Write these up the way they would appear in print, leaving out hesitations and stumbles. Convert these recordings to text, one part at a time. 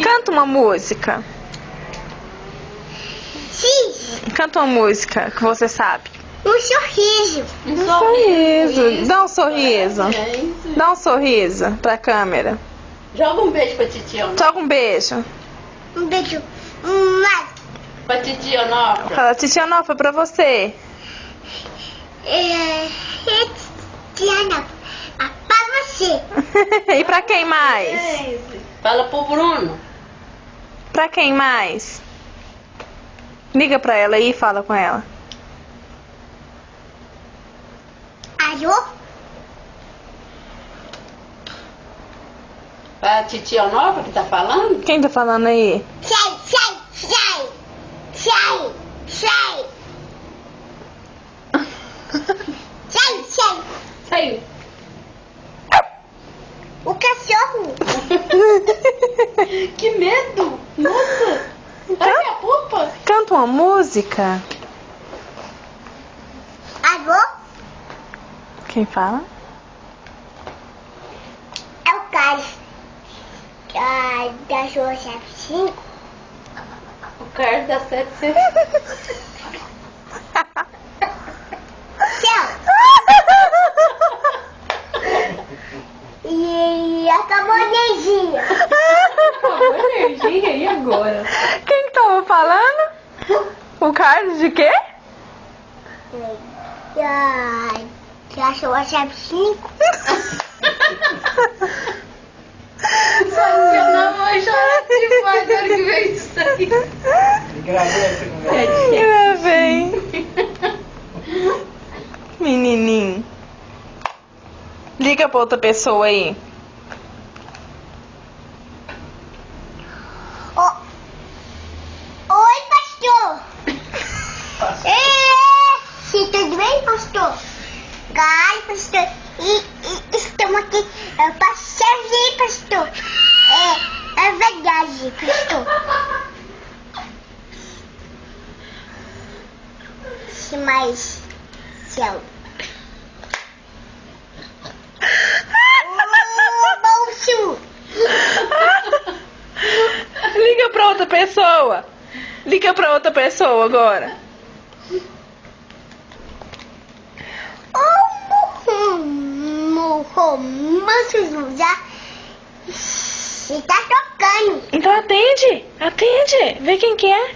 Canta uma música. Sim. Canta uma música que você sabe. Um sorriso. Um sorriso. Dá um sorriso. Dá um sorriso pra câmera. Joga um beijo pra titia Onofre. Joga um beijo. Um beijo. Pra titia Onofre. Fala, titia Onofre, pra você. Tiana, pra você. E pra quem mais? Fala pro Bruno. Pra quem mais? Liga pra ela aí e fala com ela. Alô? Pra titia Onofre que tá falando? Quem tá falando aí? Sai. Saiu. O cachorro. Que medo! Nossa! Ai, minha pupa! Canta uma música. Alô? Quem fala? É o Carlos. Da sua 75. O Carlos da 700. Tchau. E acabou a energia. Acabou a energia, e agora? Quem que tava falando? O Carlos de quê? Da sua 75. Nossa, não vou chorar demais na hora que vem isso aí. Gravei. Menininho. Liga pra outra pessoa aí. Oi, pastor. Tudo bem, pastor? Claro, pastor. E estamos aqui para servir, pastor. É verdade, pastor. Mas, céu. Bolso. Liga pra outra pessoa. Liga pra outra pessoa agora. Você tá tocando. Então atende. Atende. Vê quem que é.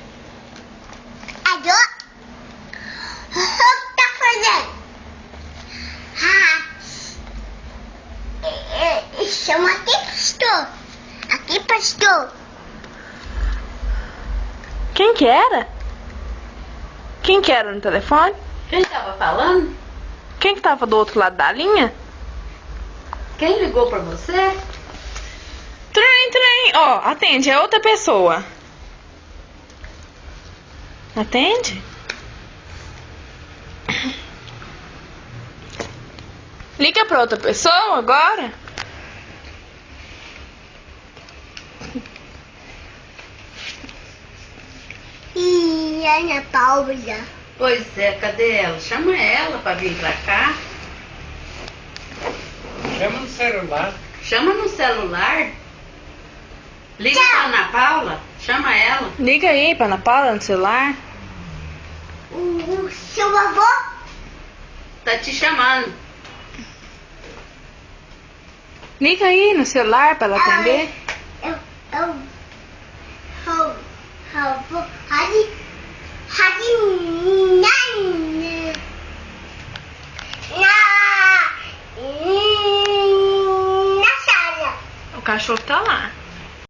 Alô? O que tá fazendo? Chama aqui, pastor. Aqui, pastor. Quem que era? Quem que era no telefone? Quem tava falando? Quem que tava do outro lado da linha? Quem ligou pra você? Trem. Ó, atende. É outra pessoa. Atende? Liga pra outra pessoa agora. E Ana Paula. Pois é, cadê ela? Chama ela pra vir pra cá. Chama no celular. Chama no celular. Liga pra Ana Paula. Chama ela. Liga aí pra Ana Paula no celular. O seu avô? Tá te chamando. Liga aí no celular pra ela atender. Na sala. O cachorro tá lá.